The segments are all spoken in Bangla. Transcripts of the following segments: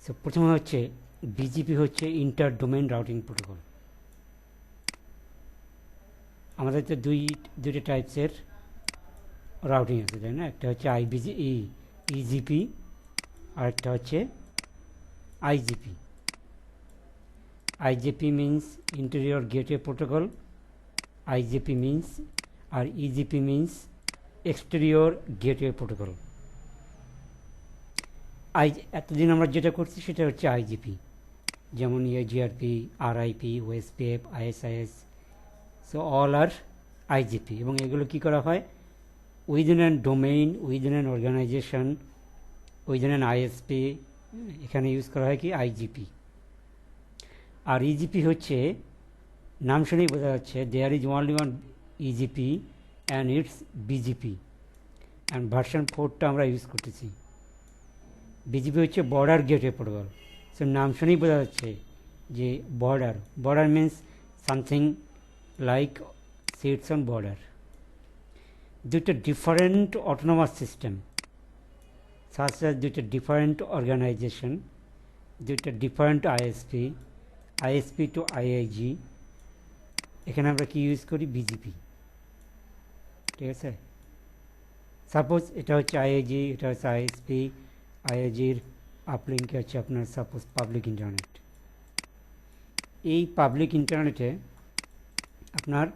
সো প্রথমে হচ্ছে বিজিপি হচ্ছে ইন্টার ডোমেন রাউটিং প্রোটোকল। আমাদের তো দুইটা টাইপসের রাউটিং আছে, তাই না? একটা হচ্ছে ইজিপি আর একটা হচ্ছে IGP. IGP means interior gateway protocol, IGP means আর EGP means exterior gateway protocol. এতদিন আমরা যেটা করছি সেটা হচ্ছে আইজিপি, যেমন EIGRP, RIP, OSPF, ISIS, so all are IGP. এবং এগুলো কি করা হয় within an domain, within an organization, within an ISP, এখানে ইউজ করা হয় কি আইজিপি। আর ইজিপি হচ্ছে নাম শুনেই বোঝা যাচ্ছে there is only one EGP and it's BGP, and version 4টা আমরা ইউজ করতেছি। বিজিপি হচ্ছে বর্ডার গেটওয়ে প্রোটোকল। সো নাম শুনেই বোঝা যাচ্ছে যে border means something like seats on border. দুইটা ডিফারেন্ট অটোনোমাস সিস্টেম, সাথে সাথে দুইটা ডিফারেন্ট অর্গানাইজেশন, দুইটা ডিফারেন্ট আইএসপি টু আইআইজি, এখানে আমরা কি ইউজ করি বিজিপি। ঠিক আছে, সাপোজ এটা হচ্ছে আইআইজি, এটা হচ্ছে আইএসপি, আইআইজির আপলিঙ্কে হচ্ছে আপনার সাপোজ পাবলিক ইন্টারনেট। এই পাবলিক ইন্টারনেটে আপনার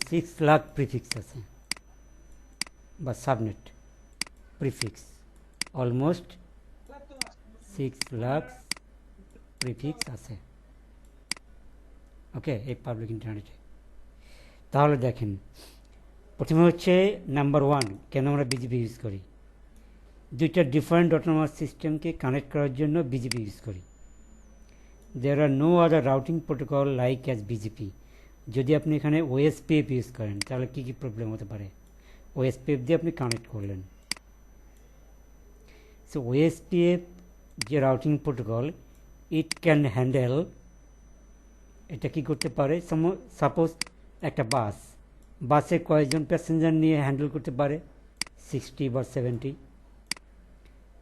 6 লাখ প্রিফিক্স আছে বা subnet prefix, almost 6 lakh prefix আছে। ওকে, এই পাবলিক ইন্টারনেটে। তাহলে দেখেন, প্রথমে হচ্ছে নাম্বার 1, কেন আমরা বিজিপি ইউজ করি? দুইটা ডিফারেন্ট অটোনোমাস সিস্টেমকে কানেক্ট করার জন্য বিজিপি ইউজ করি। There are no other routing protocol like as BGP. যদি আপনি এখানে ওএসপিএফ ইউজ করেন তাহলে কী কী প্রবলেম হতে পারে? ওএসপিএফ দিয়ে আপনি কানেক্ট করলেন, সো ওএসপিএফ যে routing protocol, it can handle, এটা কি করতে পারে, সাপোজ একটা বাসে কয়েকজন প্যাসেঞ্জার নিয়ে হ্যান্ডেল করতে পারে, 60 বা 70।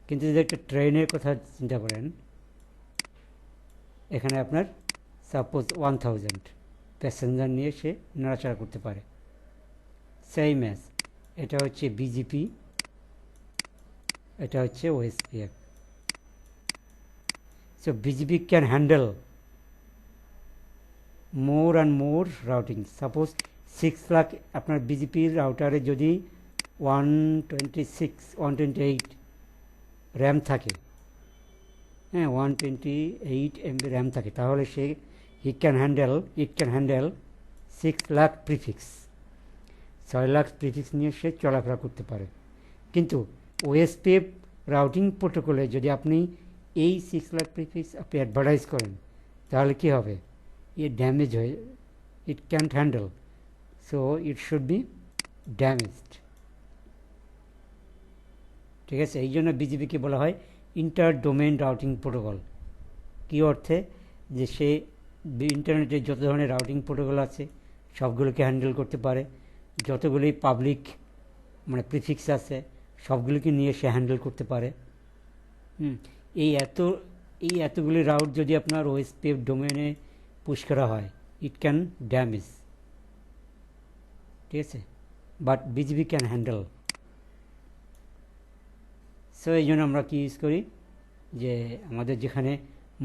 কিন্তু যদি একটা ট্রেনের কথা চিন্তা করেন, এখানে আপনার সাপোজ 1000 প্যাসেঞ্জার নিয়ে সে নাড়াচাড়া করতে পারে। সেম অ্যাজ এটা হচ্ছে বিজিপি, এটা হচ্ছে OSPF. So BGP can handle more and more routing. Suppose 6 lakh আপনার বিজিপির রাউটারে যদি 128 র্যাম থাকে, হ্যাঁ 128 MB র্যাম থাকে, তাহলে it can handle 6 lakh prefix, 6 lakh prefix নিয়ে সে চলাফেরা করতে পারে। কিন্তু ওএসপিএফ রাউটিং প্রোটোকলে যদি আপনি এই 6 লাখ প্রিফিক্স আপনি অ্যাডভার্টাইজ করেন তাহলে কি হবে? ড্যামেজ হয়ে, it can't handle, so it should be damaged. ঠিক আছে, এই জন্য বিজিপিকে বলা হয় ইন্টার ডোমেন রাউটিং প্রোটোকল। কী অর্থে? যে সে ইন্টারনেটে যত ধরনের রাউটিং প্রোটোকল আছে সবগুলোকে হ্যান্ডেল করতে পারে, যতগুলি পাবলিক মানে প্রিফিক্স আছে সবগুলোকে নিয়ে সে হ্যান্ডেল করতে পারে। এই এতগুলি রাউট যদি আপনার ওএসপিএফ ডোমেনে পুশ করা হয়, ইট ক্যান ড্যামেজ। ঠিক আছে, but BGP can handle. So এই জন্য আমরা কি ইউজ করি, যে আমাদের যেখানে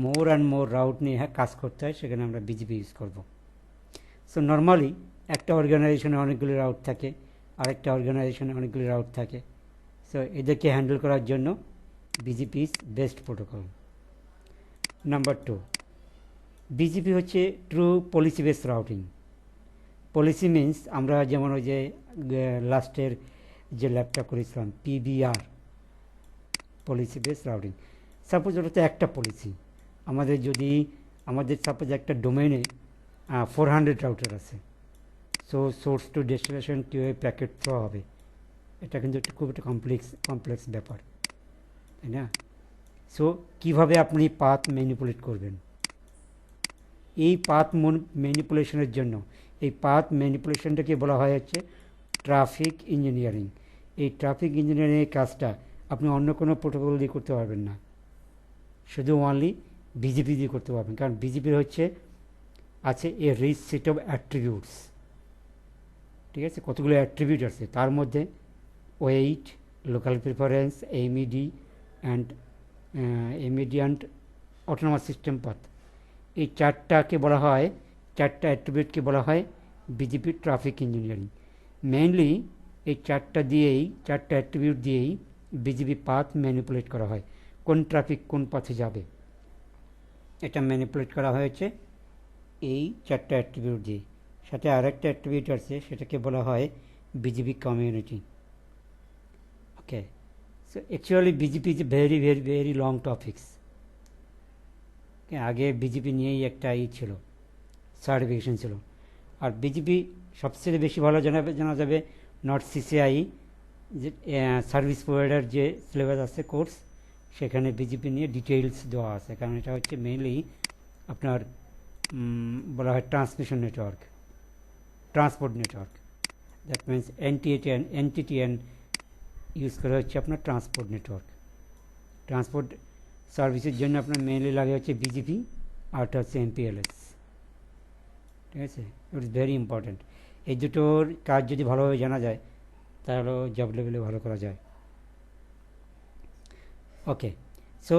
মোর অ্যান্ড মোর রাউট নিয়ে কাজ করতে হয় সেখানে আমরা বিজিপি ইউজ করব। সো নর্মালি একটা অর্গানাইজেশনে অনেকগুলি রাউট থাকে, আরেকটা অর্গানাইজেশনে অনেকগুলি রাউট থাকে। সো এদেরকে হ্যান্ডেল করার জন্য BGP is best protocol. Number 2, BGP হচ্ছে true policy base routing. Policy means আমরা যেমন ওই যে লাস্টের যে ল্যাবটা করেছিলাম PBR, policy base routing. Suppose ওটাতে একটা পলিসি, আমাদের সাপোজ একটা ডোমেনে 400 রাউটার আছে, সো সোর্স টু ডেস্টিনেশন কীভাবে প্যাকেট থ্রো হবে, এটা কিন্তু খুব একটা কমপ্লেক্স ব্যাপার, তাই না? সো কীভাবে আপনি পাথ ম্যানিপুলেট করবেন, এই পাথ ম্যানিপুলেশনের জন্য, এই পাথ ম্যানিপুলেশনটাকে বলা হয় হচ্ছে ট্রাফিক ইঞ্জিনিয়ারিং। এই ট্রাফিক ইঞ্জিনিয়ারিংয়ের কাজটা আপনি অন্য কোনো প্রোটোকল দিয়ে করতে পারবেন না। শুধু অনলি বিজেপি দিয়ে করতে পারবেন, কারণ বিজেপির হচ্ছে আছে a rich set of attributes. ঠিক আছে, কতগুলো অ্যাট্রিবিউট আছে, তার মধ্যে weight, local preference, MED and and autonomous system path, এই চারটাকে বলা হয়, চারটা অ্যাট্রিবিউটকে বলা হয় বিজেপি ট্রাফিক ইঞ্জিনিয়ারিং। মেইনলি এই চারটা অ্যাট্রিবিউট দিয়েই বিজেপি পাথ ম্যানিপুলেট করা হয়, কোন ট্রাফিক কোন পথে যাবে এটা ম্যানিপুলেট করা হয়েছে এই চারটা অ্যাট্রিবিউট দিয়ে। সাথে আরেকটা অ্যাট্রিবিউট আছে, সেটাকে বলা হয় BJP community. Okay, so actually BJP is very very very long topics. আগে বিজেপি নিয়েই একটা ছিল, সার্টিফিকেশন ছিল। আর বিজেপি সবচেয়ে বেশি ভালো জানা যাবে নট সিসিআই, যে সার্ভিস প্রোভাইডার যে সিলেবাস আছে কোর্স, সেখানে বিজেপি নিয়ে ডিটেইলস দেওয়া আছে, কারণ এটা হচ্ছে মেইনলি আপনার বলা হয় transmission network, transport network. That means NTTN use করা হচ্ছে আপনার ট্রান্সপোর্ট নেটওয়ার্ক। ট্রান্সপোর্ট সার্ভিসের জন্য আপনার মেইনলি লাগে হচ্ছে বিজেপি, আরটা হচ্ছে এমপিএলএস। ঠিক আছে, ইট ইজ ভেরি ইম্পর্ট্যান্ট। এই দুটোর কাজ যদি ভালোভাবে জানা যায় তাহলে জব লেভেলে ভালো করা যায়। ওকে, সো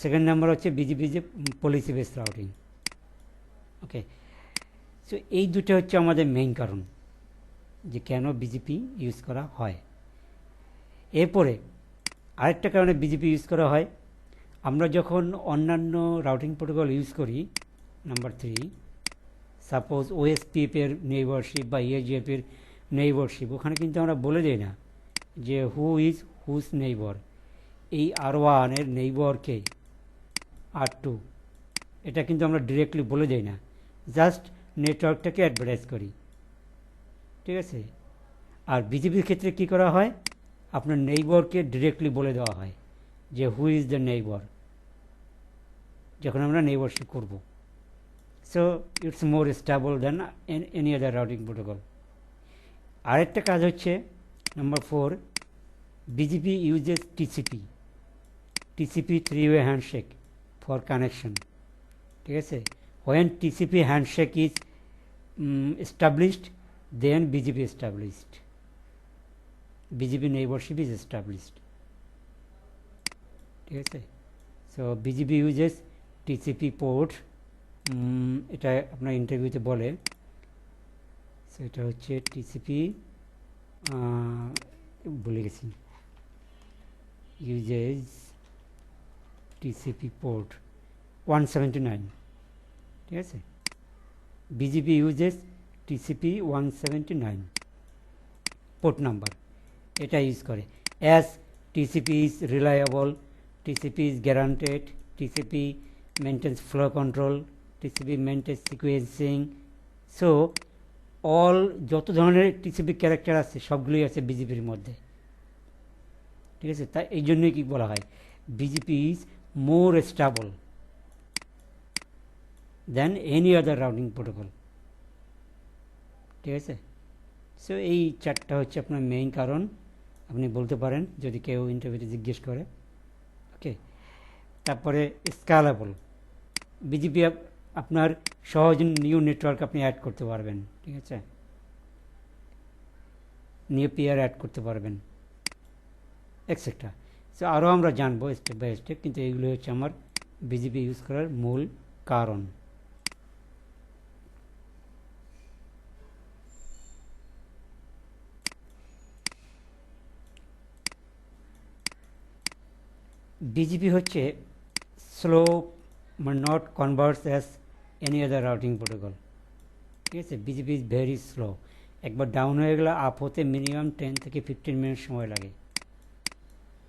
সেকেন্ড নাম্বার হচ্ছে বিজেপি যে পলিসি বেস রাউটিং। ওকে, সো এই দুটো হচ্ছে আমাদের মেইন কারণ যে কেন বিজেপি ইউজ করা হয়। এরপরে আরেকটা কারণে বিজেপি ইউজ করা হয়, আমরা যখন অন্যান্য রাউটিং প্রোটোকল ইউজ করি, নাম্বার 3, সাপোজ ওএসপিএফের নেইবারশিপ বা ইএজিএফের নেইবারশিপ, ওখানে কিন্তু আমরা বলে দিই না যে হু ইজ হুজ নেইবার, এই R1 এর নেইবারকে R2, এটা কিন্তু আমরা ডিরেক্টলি বলে দিই না, জাস্ট নেটওয়ার্কটাকে অ্যাডভার্টাইজ করি। ঠিক আছে, আর বিজেপির ক্ষেত্রে কি করা হয়, আপনার নেইবারকে ডিরেক্টলি বলে দেওয়া হয় যে হু ইজ দ্য নেইবার, যখন আমরা নেইবারশিপ করব। So it's more stable than any other routing protocol. আরেকটা কাজ হচ্ছে number 4, BJP uses TCP 3-way handshake for connection. ঠিক আছে, when TCP handshake is established, then BGP established, BGP neighborship is established. ঠিক আছে, so BJP uses TCP port, এটা আপনার ইন্টারভিউতে বলে, সো এটা হচ্ছে টিসিপি, ভুলে গেছি, ইউজেস টিসিপি পোর্ট 179। ঠিক আছে, BGP uses TCP 179 port number, এটা ইউজ করে। As TCP is reliable, TCP is guaranteed, TCP maintains flow control, TCP maintains sequencing. So all যত ধরনের টিসিপি ক্যারেক্টার আছে সবগুলোই আছে বিজেপির মধ্যে। ঠিক আছে, তাই এই জন্যই কি বলা হয় BJP is more stable than any other routing protocol. ঠিক আছে, সো এই চারটা হচ্ছে আপনার মেইন কারণ, আপনি বলতে পারেন যদি কেউ ইন্টারভিউতে জিজ্ঞেস করে। ওকে, তারপরে স্কেলেবল, বিজেপি আপনার সহজ নিউ নেটওয়ার্ক আপনি অ্যাড করতে পারবেন। ঠিক আছে, নিউ পেয়ার অ্যাড করতে পারবেন এক্সেট্রা। সো আরও আমরা জানবো স্টেপ বাই স্টেপ, কিন্তু এইগুলো হচ্ছে আমার বিজেপি ইউজ করার মূল কারণ। BGP হচ্ছে স্লো, মানে not converts as any other routing protocol. ঠিক আছে, বিজিপি ইজ ভেরি স্লো, একবার ডাউন হয়ে গেলে আপ হতে মিনিমাম 10 থেকে 15 মিনিট সময় লাগে।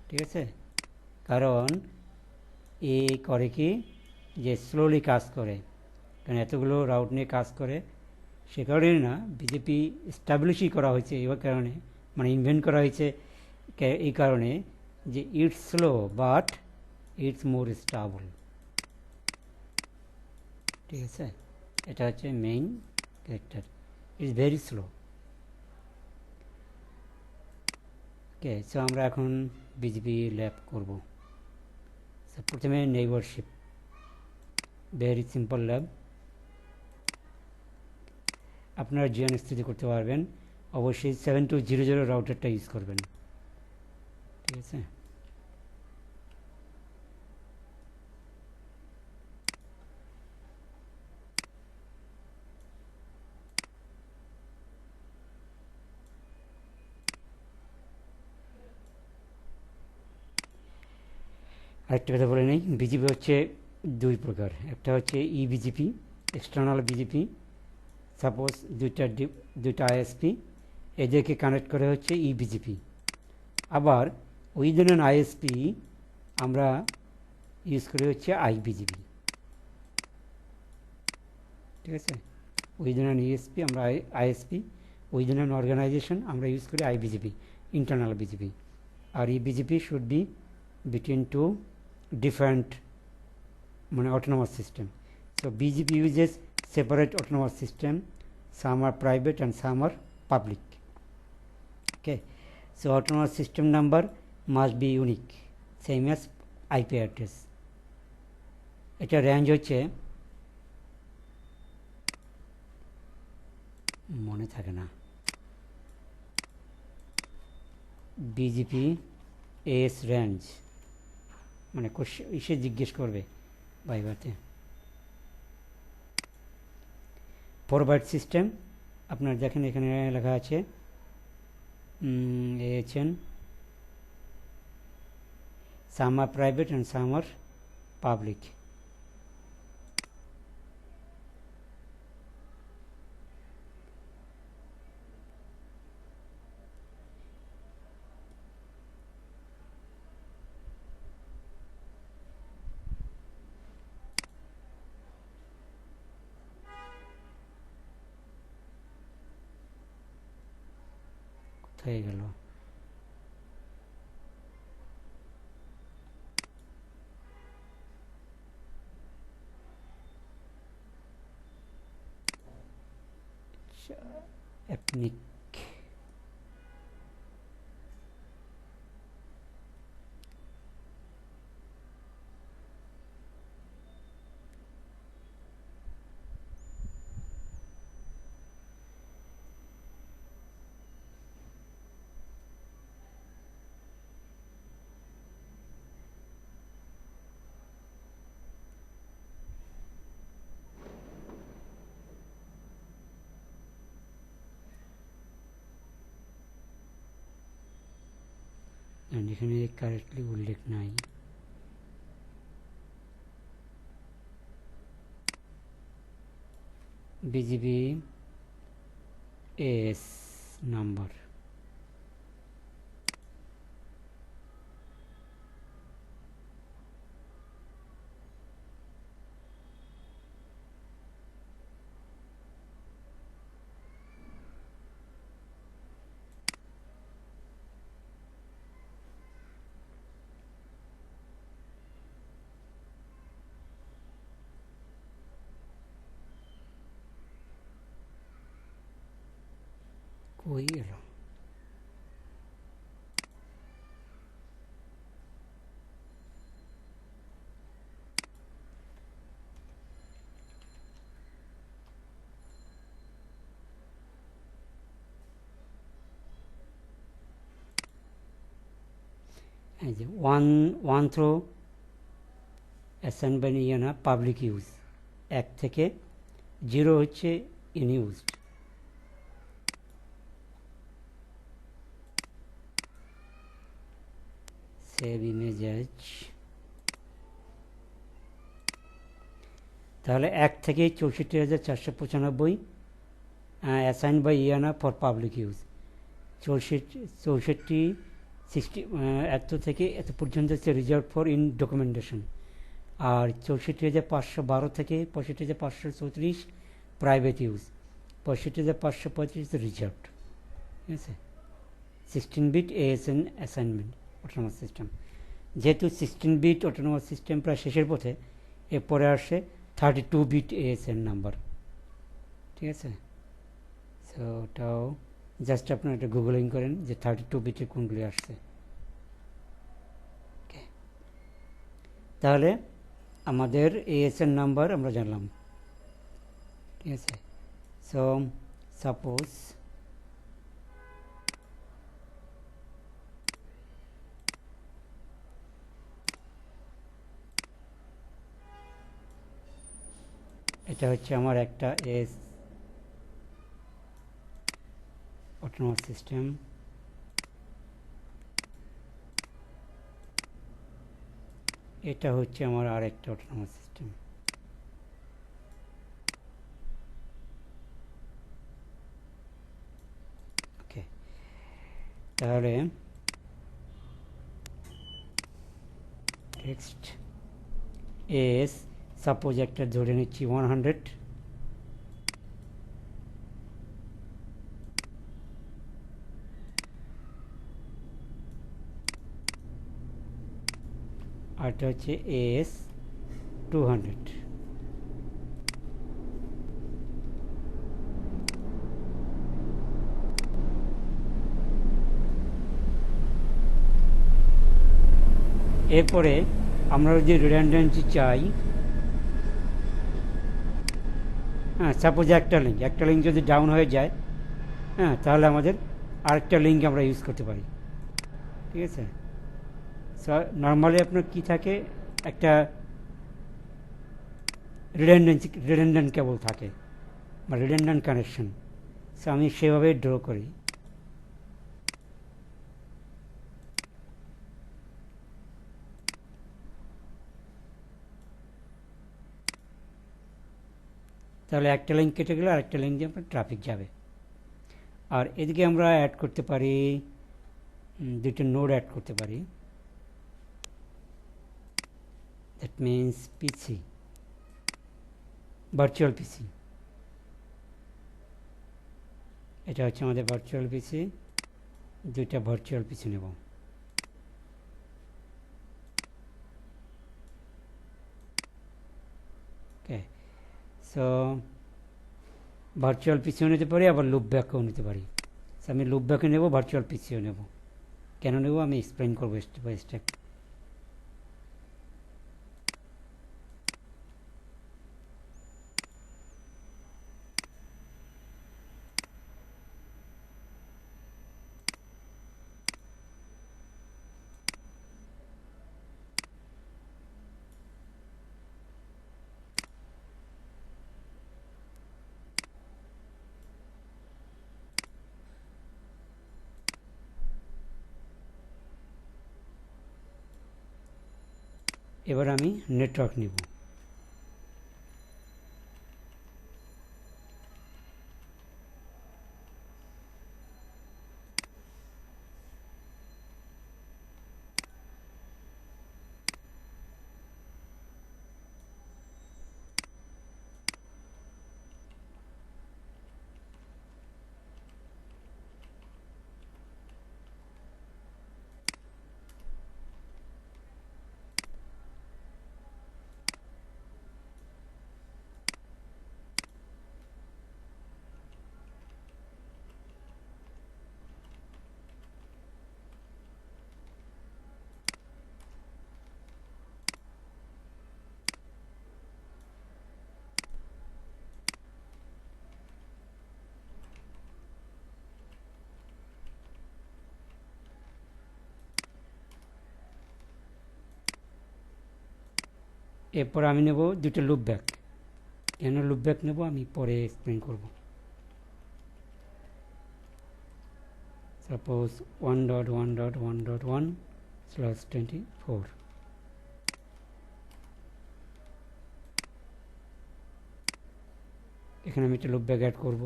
ঠিক আছে, কারণ এ করে কি যে স্লোলি কাজ করে, কারণ এতগুলো রাউট নিয়ে কাজ করে, সে কারণে না বিজেপি এস্টাবলিশই করা হয়েছে এই কারণে, মানে ইনভেন্ট করা হয়েছে এই কারণে যে it's slow but it's more stable. ঠিক আছে, এটা হচ্ছে main character, it's very slow. Okay, so আমরা এখন বিজেপি ল্যাব করব। প্রথমে নেইবারশিপ, ভেরি সিম্পল ল্যাব। আপনারা জিএনএস3 করতে পারবেন, অবশ্যই 7200 রাউটারটা ইউজ করবেন, ঠিক আছে। আরেকটা কথা বলে নেই, বিজিপি হচ্ছে দুই প্রকার, একটা হচ্ছে ইবিজিপি, এক্সটার্নাল বিজিপি। সাপোজ দুইটা আইএসপি, এদেরকে কানেক্ট করে হচ্ছে ইবিজিপি। আবার উইদিন অ্যান আইএসপি আমরা ইউজ করি হচ্ছে আইবিজিপি, ঠিক আছে। উইদিন অ্যান ইএসপি আমরা আইএসপি, উইদিন অ্যান অর্গানাইজেশন আমরা ইউজ করি আইবিজিপি, ইন্টারনাল বিজিপি। আর EBGP should be between two different autonomous system. So BGP uses separate autonomous system, some are private and some are public. Okay, so autonomous system number must be unique, same as IP address. এটা রেঞ্জ হচ্ছে, মনে থাকে না, বিজিপি এস রেঞ্জ, মানে ইসে জিজ্ঞেস করবে ভাইভাতে। 4 বাইট সিস্টেম আপনার দেখেন এখানে লেখা আছে AHN, some are private and some are public. হয়ে গেল। এথনিক, এখানে কারেক্টলি উল্লেখ নাই। বিজিবি এস নাম্বার, কই গেল? এই যে one through assign by IANA public use, 1 থেকে 0 হচ্ছে ইনইউজড। সেভ ইমেজ, তাহলে 1 থেকে 64,495 assign by IANA for public use. এত থেকে এত পর্যন্ত হচ্ছে রিজার্ভ ফর ইন ডকুমেন্টেশন। আর 64,512 থেকে 65,534 প্রাইভেট ইউজ, 65,535 রিজার্ভড, ঠিক আছে। 16 bit ASN assignment autonomous system. যেহেতু 16 বিট অটোনোমাস সিস্টেম প্রায় শেষের পথে, এরপরে আসে 32 বিট ASN নাম্বার, ঠিক আছে। সো ওটাও জাস্ট আপনারা একটা গুগলিং করেন যে 32 বিটের কোনগুলি আসছে। তাহলে আমাদের এএসএন নাম্বার আমরা জানলাম, ঠিক আছে। সো সাপোজ এটা হচ্ছে আমার একটা এস অটোনোমাস সিস্টেম, এটা হচ্ছে আমার আর একটা অটোনোমাস সিস্টেম। ওকে, তাহলে টেক্সট এস সাপোজ একটা ধরে নিচ্ছি 100, আরটা হচ্ছে এস 200। এরপরে আমরা যদি রিডান্ডেন্সি চাই, হ্যাঁ, সাপোজ একটা লিঙ্ক যদি ডাউন হয়ে যায়, হ্যাঁ, তাহলে আমাদের আরেকটা লিঙ্ক আমরা ইউজ করতে পারি, ঠিক আছে। নর্মালি আপনার কি থাকে, একটা রিডান্ডেন্ট কেবল থাকে বা রিডান্ডেন্ট কানেকশন। সো আমি সেভাবে ড্র করি। তাহলে একটা লিঙ্ক কেটে গেলে আরেকটা লিঙ্ক দিয়ে আপনার ট্রাফিক যাবে। আর এদিকে আমরা অ্যাড করতে পারি, দুটো নোড অ্যাড করতে পারি, দ্যাট মিন্স পিসি, ভার্চুয়াল পিসি। এটা হচ্ছে আমাদের ভার্চুয়াল পিসি, দুইটা ভার্চুয়াল পিসি নেব। ওকে, সো ভার্চুয়াল পিসিও নিতে পারি, আবার লুপ ব্যাকও নিতে পারি। সো আমি লুপ ব্যাকও নেব, ভার্চুয়াল পিসিও নেব। কেন নেব আমি এক্সপ্লেন করবো স্টেপ বাই স্টেপ। এবার আমি নেটওয়ার্ক নিব। এরপর আমি নেব দুটো লুপ ব্যাক। কেন লুপ ব্যাক নেব আমি পরে এক্সপ্লেন করব। সাপোজ 1.1.1.1/24, এখানে আমি একটা লুপ ব্যাক অ্যাড করব।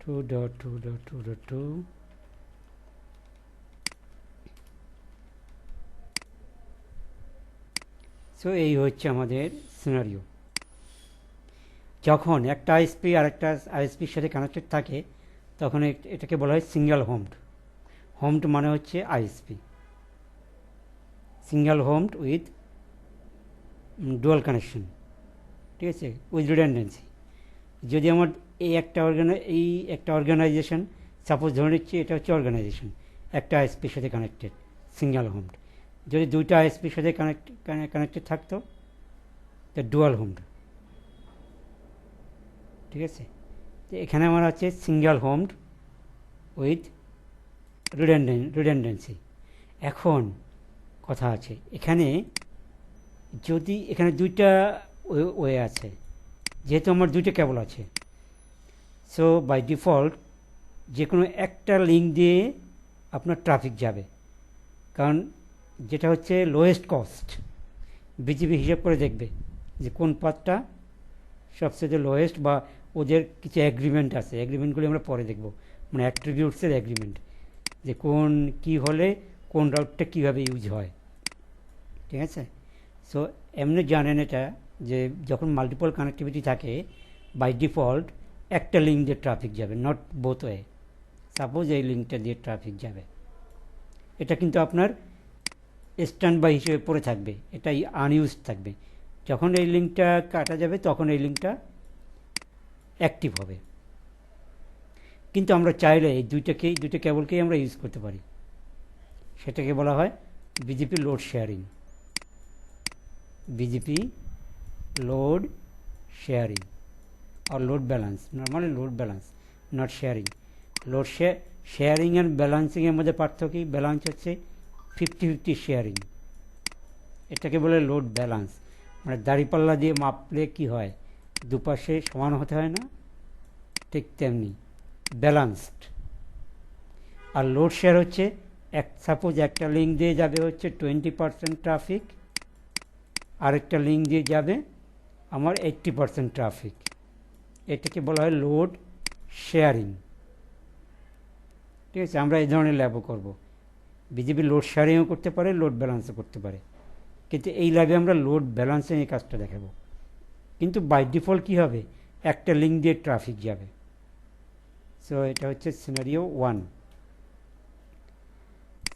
Two dot two dot two dot two, so এই হচ্ছে আমাদের সিনারিও। যখন একটা আইএসপি আর একটা আইএসপির সাথে কানেক্টেড থাকে তখন এটাকে বলা হয় সিঙ্গেল হোমড। হোমড মানে হচ্ছে ISP, single homed with dual connection, ঠিক আছে, উইথ রিডান্ডেন্সি। যদি আমার এই একটা অর্গানাইজেশন সাপোজ ধরে নিচ্ছি এটা হচ্ছে অর্গানাইজেশন, একটা আইএসপির সাথে কানেক্টেড, সিঙ্গেল হোমড। যদি দুইটা আইএসপির সাথে কানেক্টেড থাকতো তা ডুয়াল হোমড। ঠিক আছে, তো এখানে আমার আছে সিঙ্গেল হোমড উইথ রিডেন্ডেন্সি। এখন কথা আছে এখানে, যদি এখানে দুইটা ওয়ে আছে, যেহেতু আমার দুইটা কেবল আছে, সো বাই ডিফল্ট যে কোনো একটা লিঙ্ক দিয়ে আপনার ট্রাফিক যাবে, কারণ যেটা হচ্ছে লোয়েস্ট কস্ট। বিজিবি হিসাব করে দেখবে যে কোন পাথটা সবচেয়ে লোয়েস্ট, বা ওদের কিছু অ্যাগ্রিমেন্ট আছে, অ্যাগ্রিমেন্টগুলি আমরা পরে দেখব, মানে অ্যাট্রিবিউটসের অ্যাগ্রিমেন্ট, যে কোন কি হলে কোন রাউটটা কীভাবে ইউজ হয়। ঠিক আছে, সো এমনি জানেন এটা যে যখন মাল্টিপল কানেক্টিভিটি থাকে বাই ডিফল্ট একটা লিঙ্ক দিয়ে ট্রাফিক যাবে, নট বোথ ওয়ে। সাপোজ এই লিঙ্কটা দিয়ে ট্রাফিক যাবে, এটা কিন্তু আপনার স্ট্যান্ড বাই হিসেবে পড়ে থাকবে, এটাই আনইউজ থাকবে। যখন এই লিঙ্কটা কাটা যাবে তখন এই লিঙ্কটা অ্যাক্টিভ হবে। কিন্তু আমরা চাইলে এই দুইটা কেবলকেই আমরা ইউজ করতে পারি, সেটাকে বলা হয় BGP load sharing. BGP load sharing or load balance, normally load balance not sharing. Load sharing and ব্যালান্সিংয়ের মধ্যে পার্থক্য কি? ব্যালান্স হচ্ছে 50-50 শেয়ারিং, এটাকে বলে লোড ব্যালান্স। মানে দাঁড়িপাল্লা দিয়ে মাপলে কি হয়, দুপাশে সমান হতে হয় না, ঠিক তেমনি ব্যালান্সড। আর লোড শেয়ার হচ্ছে সাপোজ একটা লিঙ্ক দিয়ে যাবে হচ্ছে 20% ট্রাফিক, আরেকটা লিঙ্ক দিয়ে যাবে আমার 80% ট্রাফিক, এটাকে বলা হয় লোড শেয়ারিং। ঠিক আছে, আমরা এই ধরনের ল্যাবও করব। বিজিবি লোড শেয়ারিংও করতে পারে, লোড ব্যালান্সও করতে পারে, কিন্তু এই ল্যাবে আমরা লোড ব্যালান্সিং এই কাজটা দেখাবো। কিন্তু বাই ডিফল্ট কী হবে, একটা লিঙ্ক দিয়ে ট্রাফিক যাবে। সো এটা হচ্ছে সিনারিও 1।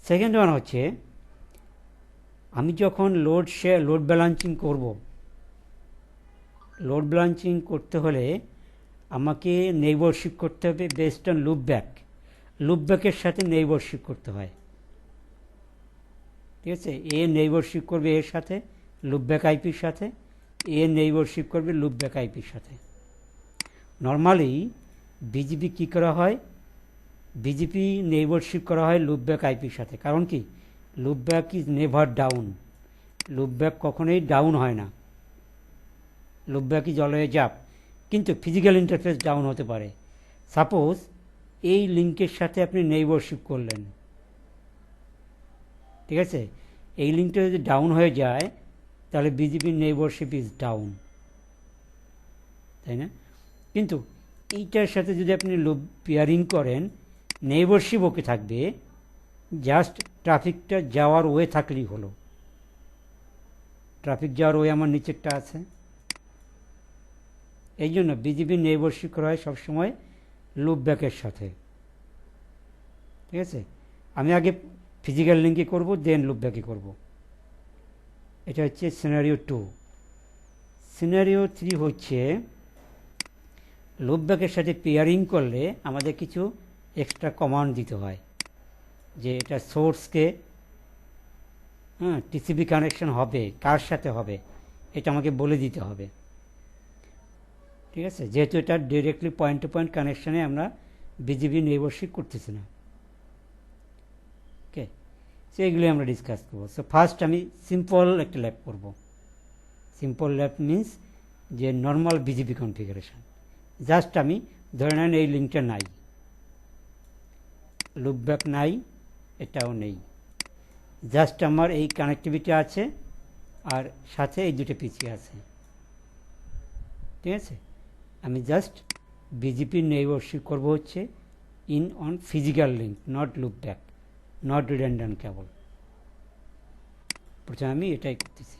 সেকেন্ড ওয়ান হচ্ছে আমি যখন লোড ব্যালান্সিং করব, লোড ব্যালান্সিং করতে হলে আমাকে নেইবারশিপ করতে হবে বেসড অন লুপব্যাকের সাথে নেইবারশিপ করতে হয়। ঠিক আছে, এ নেইবারশিপ করবে এর সাথে লুপব্যাক আইপির সাথে, এ নেইবারশিপ করবে লুপব্যাক আইপির সাথে। নর্মালি বিজিপি কী করা হয়, বিজিপি নেইবারশিপ করা হয় লুপব্যাক আইপির সাথে। কারণ কি, loopback is never down, loopback কখনোই ডাউন হয় না, লুপব্যাক ইজ অলওয়েজ আপ। কিন্তু ফিজিক্যাল ইন্টারফেস ডাউন হতে পারে। সাপোজ এই লিঙ্কের সাথে আপনি নেইবারশিপ করলেন, ঠিক আছে, এই লিঙ্কটা যদি ডাউন হয়ে যায় তাহলে বিজিপি নেইবারশিপ ইজ ডাউন, তাই না? কিন্তু এইটার সাথে যদি আপনি লুপ পেয়ারিং করেন, নেইবারশিপ ওকে থাকবে, জাস্ট ট্রাফিকটা যাওয়ার ওয়ে থাকলেই হলো। ট্রাফিক যাওয়ার ওয়ে আমার নিচেরটা আছে, এই জন্য বিজিবি নেইবারশিপ করা হয় সবসময় লুপব্যাকের সাথে। ঠিক আছে, আমি আগে ফিজিক্যাল লিঙ্কে করব, দেন লুপব্যাকে করব। এটা হচ্ছে সিনারিও 2। সিনারিও 3 হচ্ছে লুপব্যাকের সাথে পেয়ারিং করলে আমাদের কিছু এক্সট্রা কমান্ড দিতে হয়, যে এটা সোর্সকে টিসিপি কানেকশন হবে কার সাথে হবে এটা আমাকে বলে দিতে হবে। ঠিক আছে, যেহেতু এটা ডিরেক্টলি পয়েন্ট টু পয়েন্ট কানেকশানে আমরা বিজিবি নেইবারশিপ করতেছি না। ওকে, সো এগুলি আমরা ডিসকাস করবো। সো ফার্স্ট আমি সিম্পল একটা ল্যাব করব। সিম্পল ল্যাব মিন্স যে নর্মাল বিজিবি কনফিগারেশন। জাস্ট আমি ধরে নেন এই লিঙ্কটা নাই, লুপব্যাক নাই, এটাও নেই, জাস্ট আমার এই কানেক্টিভিটি আছে আর সাথে এই দুটো পিছিয়ে আছে। ঠিক আছে, আমি জাস্ট বিজিপি নেইবারশিপ করবো হচ্ছে in on physical link, not loopback, not redundant cable. প্রথমে আমি এটাই করতেছি।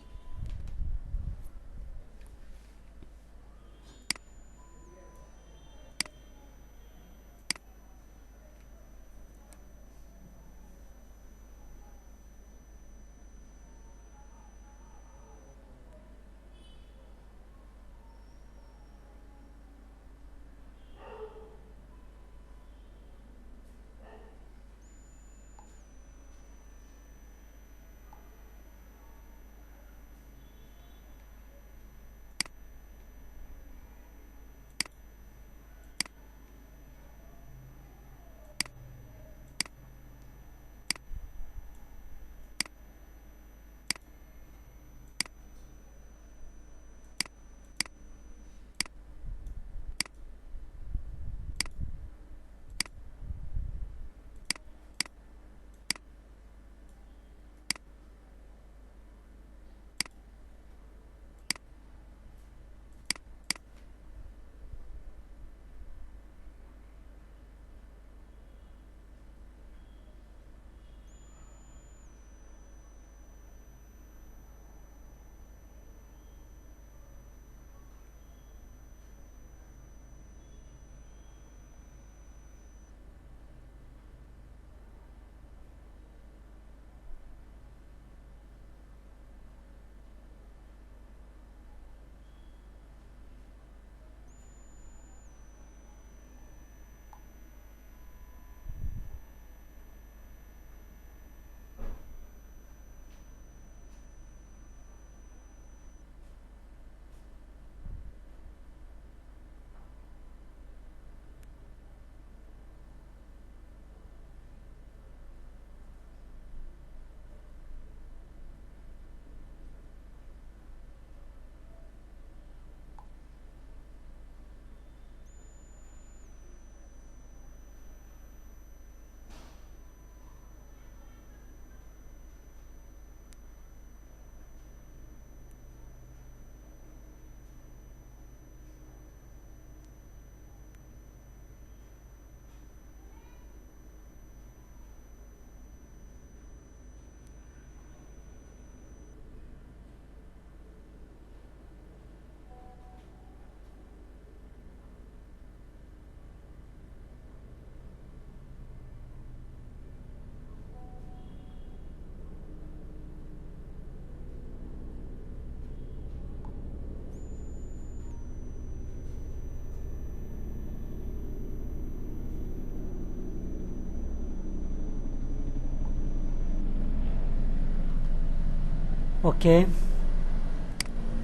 ওকে,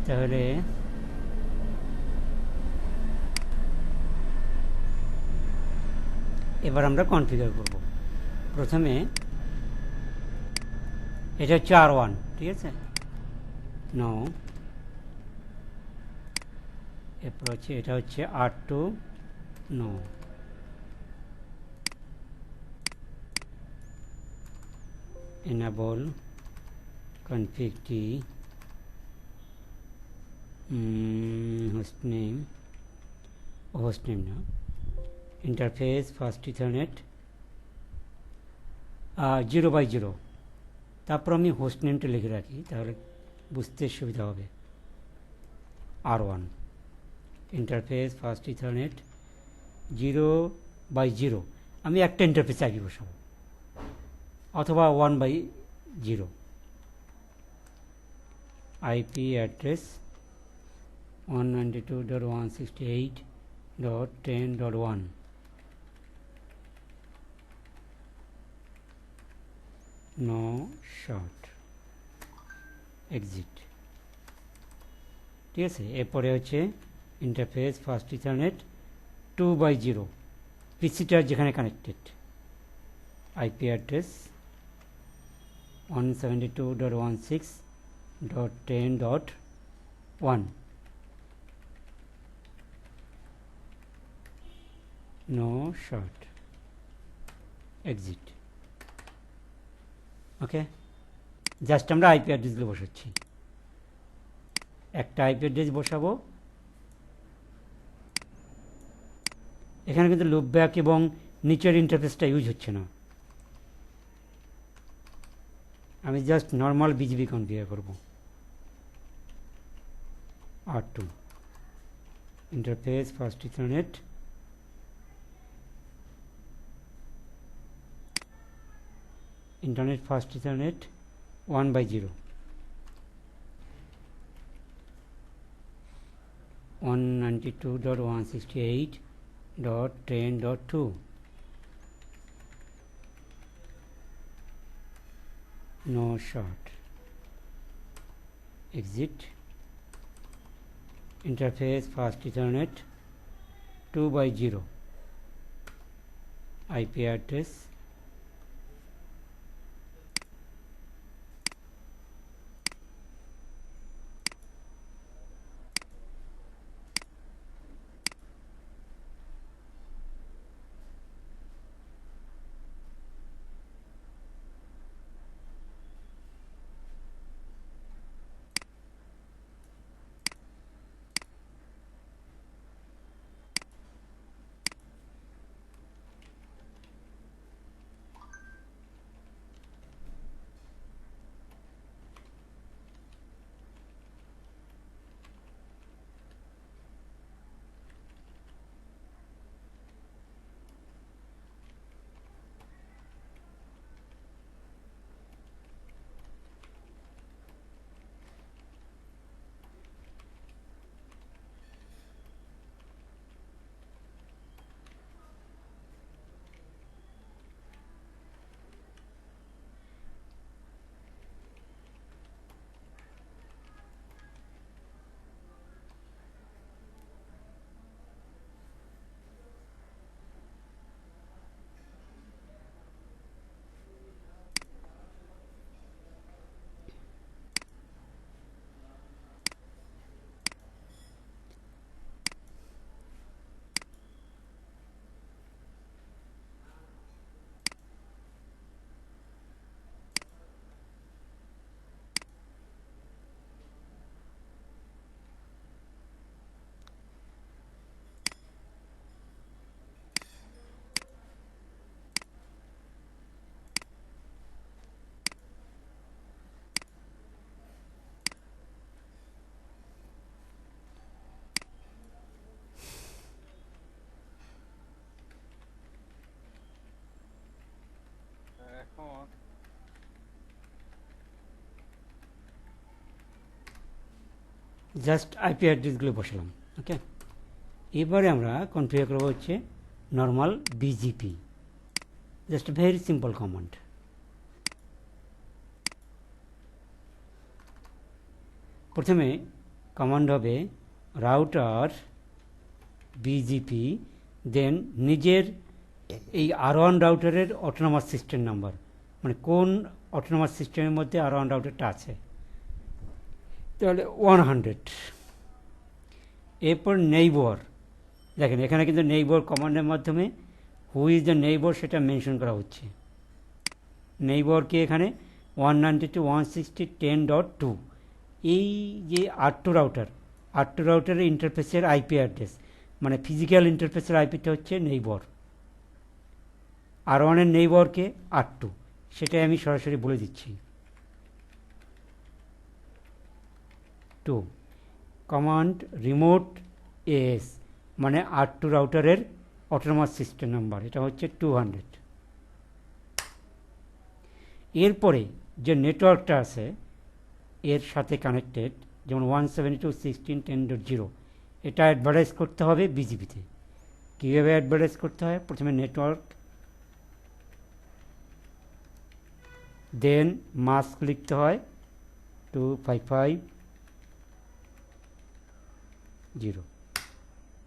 তাহলে এবার আমরা কনফিগার করব। প্রথমে এটা হচ্ছে R1, ঠিক আছে। নো, এরপর হচ্ছে এটা হচ্ছে R2, no. enable config t hostname না, interface first ethernet 0/0। তারপর আমি হোস্ট নেমটা লিখে রাখি, তাহলে বুঝতে সুবিধা হবে। R1 ইন্টারফেস ফার্স্ট ইথারনেট 0/0, আমি একটা ইন্টারফেস আইপি বসাবো, অথবা 1/0। IP address 192.168.10.1, no shut, exit, ঠিক আছে। এরপরে হচ্ছে ইন্টারফেস ফার্স্ট ইথারনেট 2/0, পিসিটার যেখানে connected, IP address 172.16.10.1, no shut, exit. Okay, just আমরা আইপি অ্যাড্রেসগুলো বসাচ্ছি। একটা আইপি অ্যাড্রেস বসাবো, এখানে কিন্তু লুপব্যাক এবং নিচের ইন্টারফেসটা ইউজ হচ্ছে না, আমি জাস্ট নর্মাল বিজিবি কনফিগার করব। R2 interface first ethernet 1/0, 192.168.10.2, no short, exit. Interface fast Ethernet 2/0, IP address just IP অ্যাড্রেসগুলো বসালাম। ওকে, এবারে আমরা কনফিগার করবো হচ্ছে normal BGP, just very simple command. প্রথমে কমান্ড হবে রাউটার বিজিপি, দেন নিজের এই R1 রাউটারের অটোনমাস সিস্টেম নাম্বার, মানে কোন অটোনমাস সিস্টেমের মধ্যে R1 রাউটারটা আছে, তাহলে 100। এরপর নেইবর, দেখেন এখানে কিন্তু নেইবর কমান্ডের মাধ্যমে হু ইজ দ্য নেইবর সেটা মেনশন করা হচ্ছে। নেইবরকে এখানে 192.160.10.2, এই যে R2 রাউটারের ইন্টারফেসের আইপি অ্যাড্রেস, মানে ফিজিক্যাল ইন্টারফেসের আইপিটা হচ্ছে নেইবর। R1 এর নেইবরকে R2, সেটাই আমি সরাসরি বলে দিচ্ছি। 2 কমান্ড রিমোট এস, মানে R2 রাউটারের অটোনমাস সিস্টেম নাম্বার, এটা হচ্ছে 200। এরপরে যে নেটওয়ার্কটা আছে এর সাথে কানেক্টেড, যেমন 172.16.10.0, এটা অ্যাডভার্টাইজ করতে হবে বিজিপিতে। কীভাবে অ্যাডভার্টাইজ করতে হয়? প্রথমে নেটওয়ার্ক, দেন মাস্ক লিখতে হয় 255.0,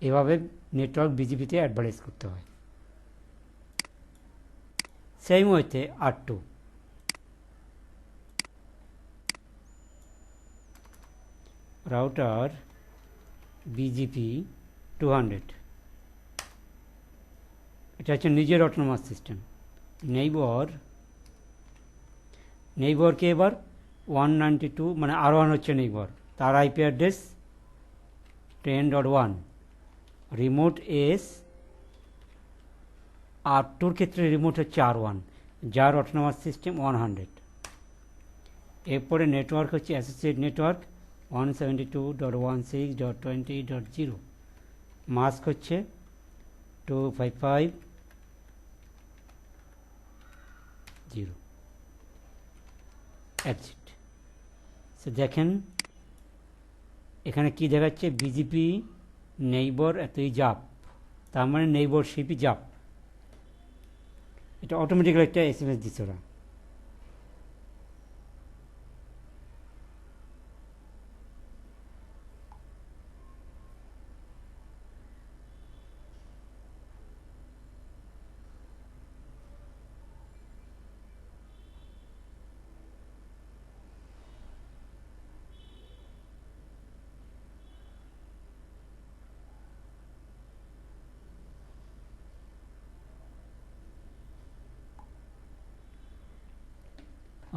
এভাবে নেটওয়ার্ক বিজিপিতে অ্যাডভার্টাইজ করতে হয়। সেম ওয়েতে R2, রাউটার বিজিপি 200, এটা হচ্ছে নিজের অটোনমাস সিস্টেম। নেইবরকে এবার 192, মানে R1 হচ্ছে নেইবর, তার IP address 10.1। Remote S, R2 এর ক্ষেত্রে রিমোট হচ্ছে R1, যার অটোনমাস সিস্টেম 100। এরপরে নেটওয়ার্ক হচ্ছে অ্যাসোসিয়েট নেটওয়ার্ক 172.16.20.0, মাস্ক হচ্ছে 255.0। এক্সিট। সো দেখেন এখানে কি দেখাচ্ছে, বিজিপি নেইবর এতই জাপ, তার মানে নেইবরশিপই জাপ। এটা অটোমেটিক্যালি একটা SMS দিচ্ছে ওরা।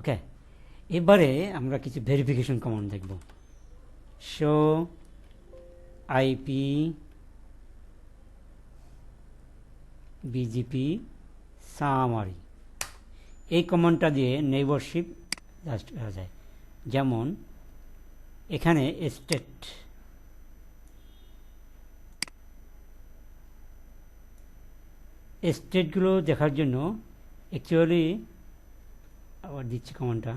ওকে, এবারে আমরা কিছু ভেরিফিকেশন কমান্ড দেখব। শো আইপি বিজিপি সামারি, এই কমান্ডটা দিয়ে নেইবরশিপ জাস্ট করা যায়। যেমন এখানে স্টেটগুলো দেখার জন্য অ্যাকচুয়ালি আবার দিচ্ছি কমান্ডটা,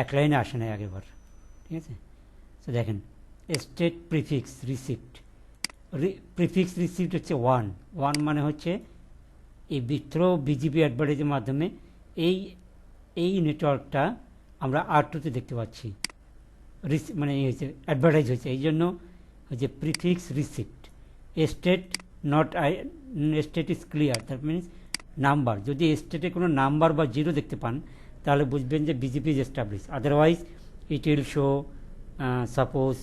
এক লাইনে আসে না আগেবার, ঠিক আছে। তো দেখেন state prefix receipt, prefix receipt হচ্ছে 1 মানে হচ্ছে এই বিজিপি অ্যাডভার্টাইজের মাধ্যমে এই নেটওয়ার্কটা আমরা R2-তে দেখতে পাচ্ছি, মানে এই হচ্ছে অ্যাডভার্টাইজ হয়েছে, এই জন্য হচ্ছে prefix receipt. State is clear, that means number, যদি স্টেটে কোনো নাম্বার বা 0 দেখতে পান তাহলে বুঝবেন যে BGP is establish, otherwise it will show suppose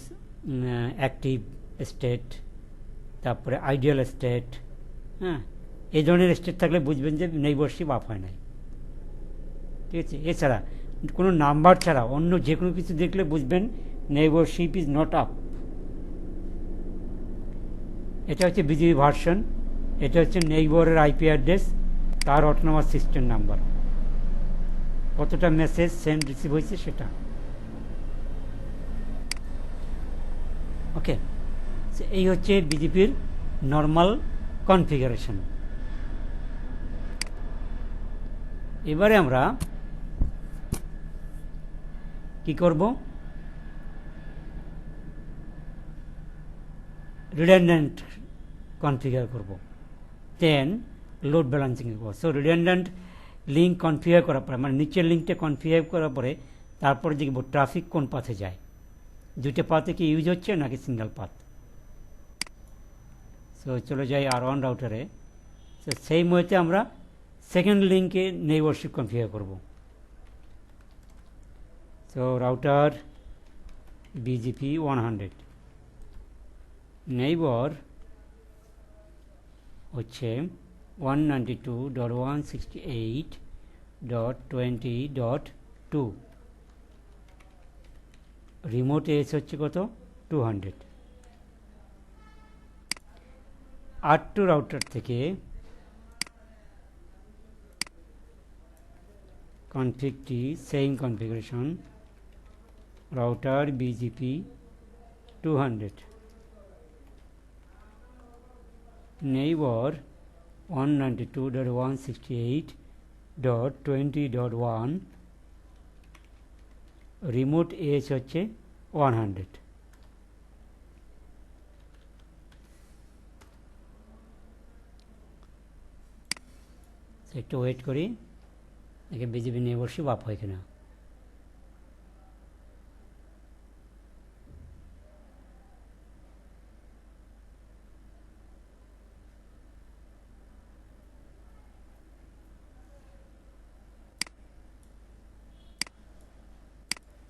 active state, তারপরে আইডিয়াল স্টেট, হ্যাঁ, এই ধরনের স্টেট থাকলে বুঝবেন যে নেইবরশিপ আপ হয় নাই, ঠিক আছে। এছাড়া কোনো নাম্বার ছাড়া অন্য যে কোনো কিছু দেখলে বুঝবেন নেইবরশিপ ইজ নট আপ। এটা হচ্ছে বিজিপি ভার্সন, এটা হচ্ছে নেইবরের আইপি অ্যাড্রেস, তার অটোনমাস সিস্টেম নাম্বার, কতটা মেসেজ সেন্ড রিসিভ হয়েছে সেটা। ওকে, এই হচ্ছে বিজিপির নর্মাল কনফিগারেশন। এবারে আমরা কি করব, রিডান্ডেন্ট কনফিগার করব, দেন লোড ব্যালেন্সিং করব। সো রিডান্ডেন্ট লিঙ্ক কনফিগার করার পরে, মানে নিচের লিঙ্কটা কনফিগার করার পরে তারপরে দেখব ট্রাফিক কোন পথে যায়, দুইটা পাথে কি ইউজ হচ্ছে নাকি সিঙ্গেল পাথ। সো চলে যাই R1 রাউটারে। সো সেই ওয়েতে আমরা সেকেন্ড লিঙ্কে নেইবারশিপ কনফিগার করব। সো রাউটার BGP 100 নেইবার হচ্ছে 192.168.20.2, রিমোট এস হচ্ছে কত 200। R2 রাউটার থেকে কনফিগটি same configuration, router BGP 200 neighbour 192.168.20.1, remote AS হচ্ছে 100। একটু ওয়েট করি দেখে BGP নেইবারশিপ আপ হয় কিনা।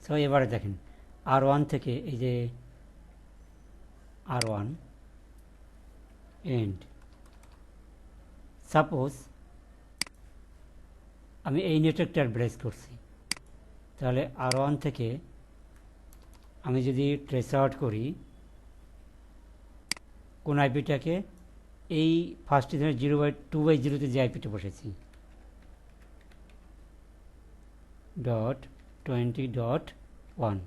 সো এবারে দেখেন R1 থেকে এই যে R1 এন্ড সাপোজ আমি এই নেটওয়ার্কটা অ্যাড্রেস করছি, তাহলে R1 থেকে আমি যদি ট্রেস আউট করি কোন আইপিটাকে, এই ফার্স্ট 0/2/0 যে আইপিটা বসেছি .20.1,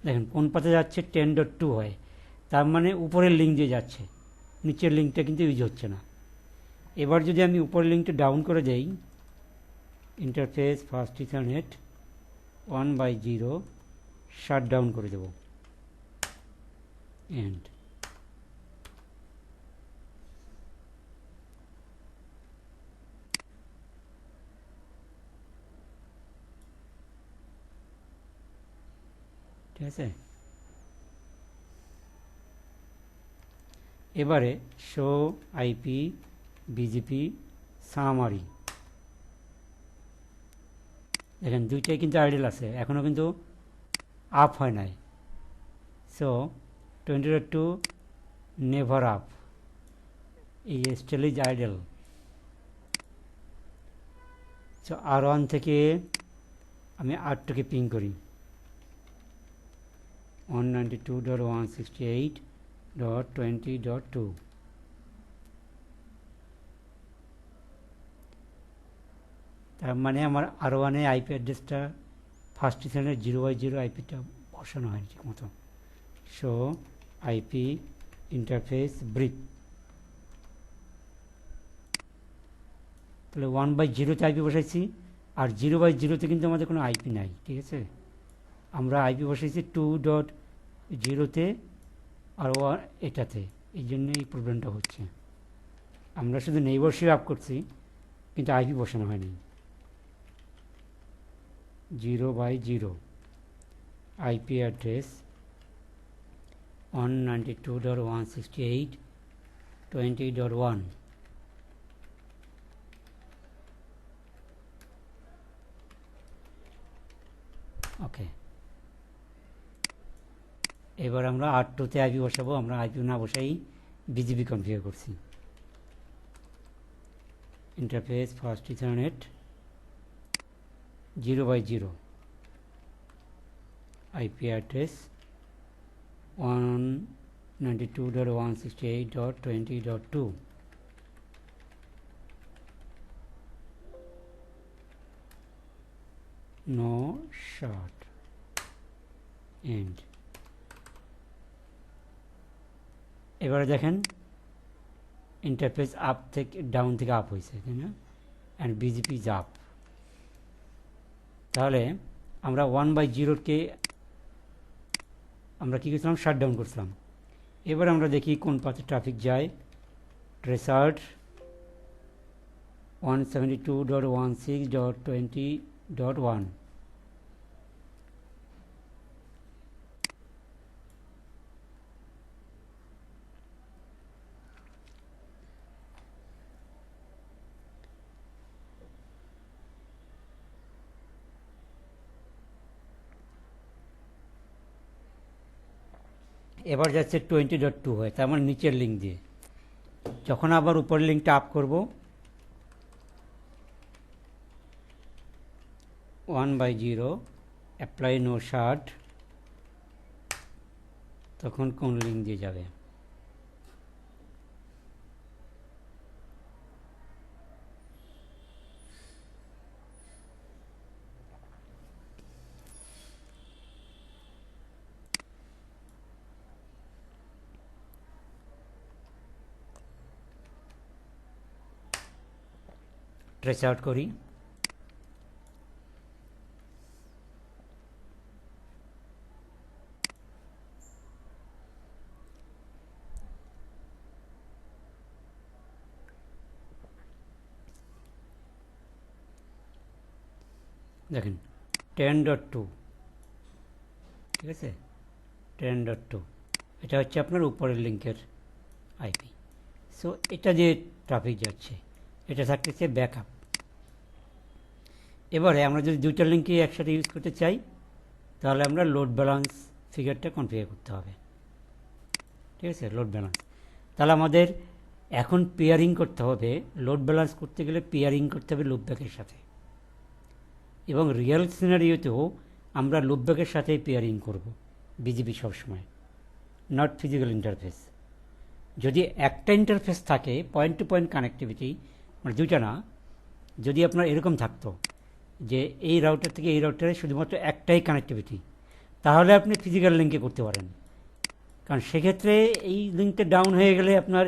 দেখেন কোন পাতে যাচ্ছে 10.2 হয়, তার মানে উপরের লিঙ্ক দিয়ে যাচ্ছে, নিচের লিঙ্কটা কিন্তু ইউজ হচ্ছে না। এবার যদি আমি উপরের লিঙ্কটা ডাউন করে দেই, interface first ethernet 1/0 shut down করে দেব এন্ড ঠিক আছে। এবারে শো আইপি BGP সামারি, দেখেন দুইটাই কিন্তু আইডেল আছে, এখনও কিন্তু আপ হয় নাই। সো 20.2 নেভার আপ, এই still is idle. So R1 থেকে আমি R2কে পিং করি 192.168.20.2, তার মানে আমার R1 এ আইপি অ্যাড্রেসটা ফার্স্ট ইথারনেট 0/0 আইপিটা বসানো হয়নি ঠিক মতো। শো আইপি ইন্টারফেস ব্রিক, তাহলে 1/0 আইপি বসাইছি, আর 0/0 কিন্তু আমাদের কোনো আইপি নাই, ঠিক আছে। আমরা আইপি বসাইছি 2.0 আর এটাতে, এই জন্য এই প্রবলেমটা হচ্ছে। আমরা শুধু নেইবারশিপ আপ করছি কিন্তু আইপি বসানো হয়নি। 0/0 আইপি অ্যাড্রেস 192.168.20.1, ওকে। এবার আমরা R2তে আইপি বসাবো, আমরা আইপি না বসাই BGP কনফিগার করছি। Interface first ethernet 0/0 IP address 192.168.20.2, no shut end. এবারে দেখেন ইন্টারফেস আপ থেকে ডাউন থেকে আপ হয়েছে, তাই না, অ্যান্ড BGP ইজ আপ। তাহলে আমরা 1/0-কে আমরা কী করছিলাম, শাটডাউন করছিলাম। এবার আমরা দেখি কোন পাথে ট্রাফিক যায়। ট্রেসার্ড 172.16.20.1। এবার যাচ্ছে 20.2 হয়, তার মানে নিচের লিঙ্ক দিয়ে। যখন আবার উপরের লিঙ্কটা আপ করব 1/0 অ্যাপ্লাই নো শার্ট, তখন কোন লিঙ্ক দিয়ে যাবে? ট্রেস আউট করি। দেখেন 10.2, ঠিক আছে, 10.2 এটা হচ্ছে আপনার উপরের লিঙ্কের আইপি। সো এটা যে ট্রাফিক যাচ্ছে এটা থাকতেছে ব্যাকআপ। এবারে আমরা যদি দুইটা লিঙ্ককে একসাথে ইউজ করতে চাই তাহলে আমরা লোড ব্যালেন্স ফিগারটা কনফিগার করতে হবে, ঠিক আছে, লোড ব্যালেন্স। তাহলে আমাদের এখন পেয়ারিং করতে হবে, লোড ব্যালেন্স করতে গেলে পেয়ারিং করতে হবে লুপব্যাকের সাথে, এবং রিয়েল সিনারিওতেও আমরা লুপব্যাকের সাথে পেয়ারিং করব বিজিবি সবসময়, নট ফিজিক্যাল ইন্টারফেস। যদি একটা ইন্টারফেস থাকে পয়েন্ট টু পয়েন্ট কানেক্টিভিটি, মানে দুইটা না, যদি আপনার এরকম থাকতো যে এই রাউটার থেকে এই রাউটারে শুধুমাত্র একটাই কানেক্টিভিটি, তাহলে আপনি ফিজিক্যাল লিঙ্কে করতে পারেন, কারণ সেক্ষেত্রে এই লিঙ্কটা ডাউন হয়ে গেলে আপনার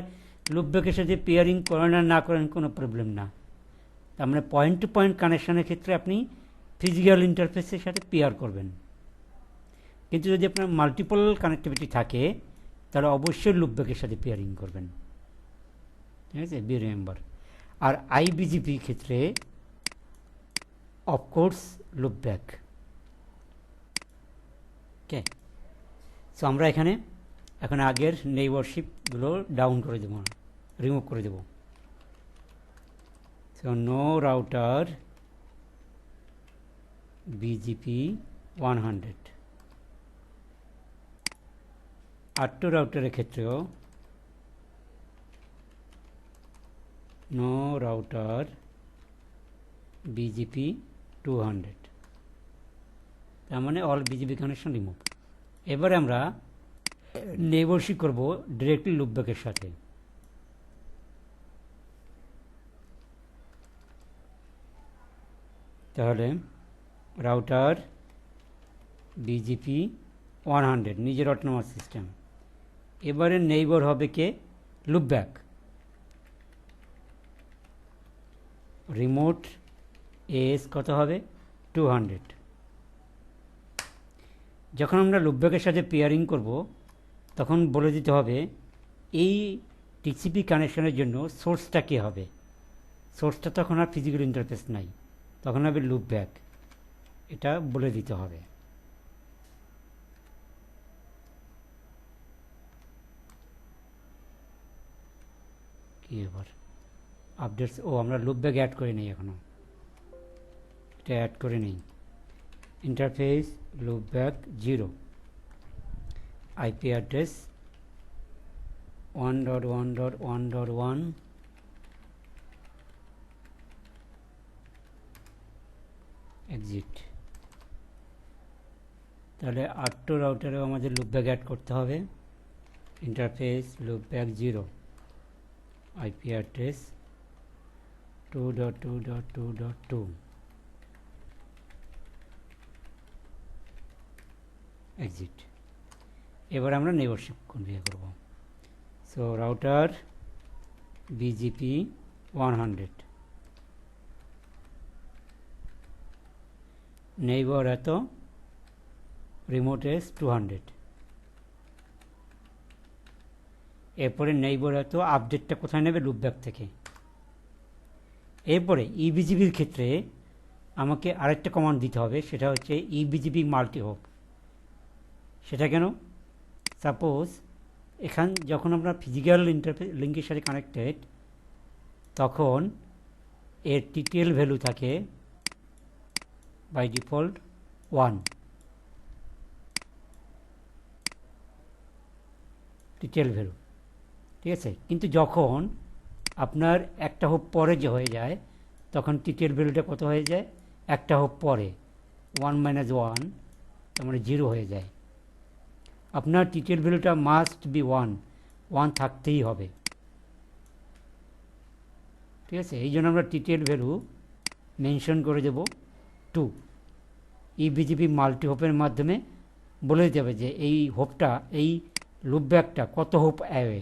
লুপব্যাকের সাথে পেয়ারিং করেন আর না করেন কোনো প্রবলেম না। তার মানে পয়েন্ট টু পয়েন্ট কানেকশানের ক্ষেত্রে আপনি ফিজিক্যাল ইন্টারফেসের সাথে পেয়ার করবেন। কিন্তু যদি আপনার মাল্টিপল কানেক্টিভিটি থাকে তাহলে অবশ্যই লুপব্যাকের সাথে পেয়ারিং করবেন, ঠিক আছে, বি রিমেম্বার। আর আইবিজিপি ক্ষেত্রে অফকোর্স লুপব্যাক। ওকে, সো আমরা এখানে এখন আগের নেইবারশিপগুলো ডাউন করে দেবো, রিমুভ করে দেব। So no router BGP 100। R2 রাউটারের ক্ষেত্রেও নো রাউটার বিজিপি 200, তার মানে অল বিজিপি কানেকশন রিমুভ। এবারে আমরা নেইবারশিপ করব ডিরেক্টলি লুপব্যাকের সাথে। তাহলে রাউটার বিজিপি 100 নিজের অটোনমাস সিস্টেম। এবারে নেইবার হবে কে? লুপব্যাক। রিমোট এস কত হবে? 200। যখন আমরা লুপব্যাকের সাথে পেয়ারিং করব তখন বলে দিতে হবে এই টিসিপি কানেকশনের জন্য সোর্সটা কী হবে। সোর্সটা তখন আর ফিজিক্যাল ইন্টারফেস নাই, তখন হবে লুপব্যাক, এটা বলে দিতে হবে। কি এবার আপডেটস, ও আমরা লুপব্যাক অ্যাড করে নিই, এখনও এটা অ্যাড করে নিই। Interface loopback 0, IP address 1.1.1.1, exit. তাহলে R2 রাউটারেও আমাদের লুপব্যাক অ্যাড করতে হবে। Interface loopback 0, IP address 2.2.2.2, exit. এবার আমরা নেইবারশিপ কনফিগার করব। সো রাউটার বিজিপি 100 নেইবার এত, রিমোট এস 200। এরপরে নেইবার এত আপডেটটা কোথায় নেবে? লুপব্যাক থেকে। এরপরে ইবিজিবির ক্ষেত্রে আমাকে আরেকটা কমান্ড দিতে হবে, সেটা হচ্ছে ইবিজিবি মাল্টি হোপ। সেটা কেন? সাপোজ যখন আমরা ফিজিক্যাল লিঙ্কের সাথে কানেক্টেড, তখন এর টিটিএল ভ্যালু থাকে বাই ডিফল্ট 1, টিটিএল ভ্যালু, ঠিক আছে। কিন্তু যখন আপনার একটা হোপ পরে যে হয়ে যায়, তখন টিটিএল ভ্যালুটা কত হয়ে যায়? একটা হোপ পরে 1 - 1, তার মানে 0 হয়ে যায়। আপনার টিটিএল ভ্যালুটা মাস্ট বি 1 থাকতেই হবে, ঠিক আছে। এই জন্য আমরা টিটিএল ভ্যালু মেনশন করে দেব 2। ইবিজিবি মাল্টি হোপের মাধ্যমে বলে দিতে হবে যে এই হোপটা, এই লুপব্যাকটা কত hope away,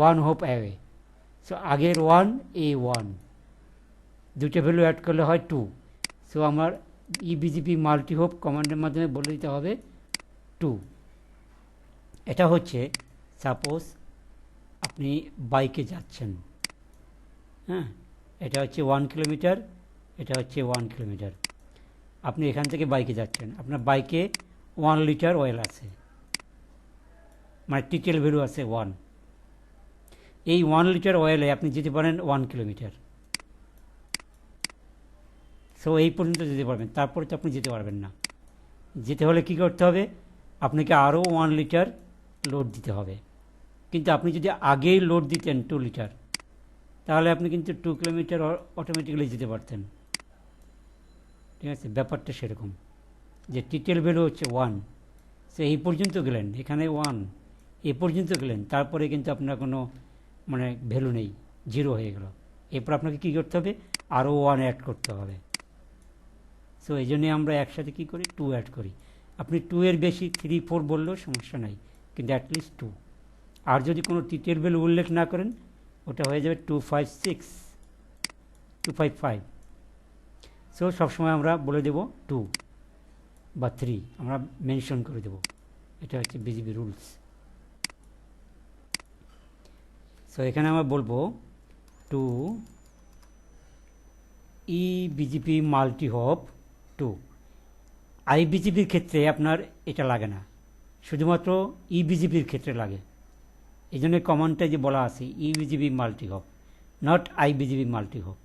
1 hope away. So আগের 1, এই 1, দুটো ভ্যালু অ্যাড করলে হয় 2। সো আমার ইবিজিবি মাল্টি হোপ কমান্ডের মাধ্যমে বলে দিতে হবে 2। এটা হচ্ছে সাপোজ আপনি বাইকে যাচ্ছেন, হ্যাঁ, এটা হচ্ছে 1 কিলোমিটার, এটা হচ্ছে 1 কিলোমিটার। আপনি এখান থেকে বাইকে যাচ্ছেন, আপনার বাইকে 1 লিটার অয়েল আছে, মানে টিটিএল ভ্যালু আছে 1। এই 1 লিটার অয়েলে আপনি যেতে পারেন 1 কিলোমিটার। সো এই পর্যন্ত যেতে পারবেন, তারপরে তো আপনি যেতে পারবেন না। যেতে হলে কী করতে হবে? আপনাকে আরও 1 লিটার লোড দিতে হবে। কিন্তু আপনি যদি আগেই লোড দিতেন 2 লিটার, তাহলে আপনি কিন্তু 2 কিলোমিটার অটোমেটিক্যালি যেতে পারতেন, ঠিক আছে। ব্যাপারটা সেরকম যে টিটিএল ভ্যালু হচ্ছে 1। সো এই পর্যন্ত গেলেন, এখানে 1, এই পর্যন্ত গেলেন, তারপরে কিন্তু আপনার কোনো মানে ভ্যালু নেই, 0 হয়ে গেল। এরপর আপনাকে কী করতে হবে? আরও 1 অ্যাড করতে হবে। সো এই জন্যে আমরা একসাথে কী করি? 2 অ্যাড করি। আপনি 2 এর বেশি 3, 4 বললেও সমস্যা নাই, কিন্তু অ্যাটলিস্ট 2। আর যদি কোনো টিটিএল ভ্যালু উল্লেখ না করেন, ওটা হয়ে যাবে 256, 255। সো সবসময় আমরা বলে দেব 2 বা 3, আমরা মেনশন করে দেব। এটা হচ্ছে বিজিবি রুলস। সো এখানে আমরা বলবো 2 ইবিজিপি মাল্টি হোপ 2। আইবিজিপির ক্ষেত্রে আপনার এটা লাগে না, শুধুমাত্র ইবিজিপির ক্ষেত্রে লাগে। এই জন্য কমান্ডটা যে বলা আছে EBGP multi hop, not IBGP multi hop.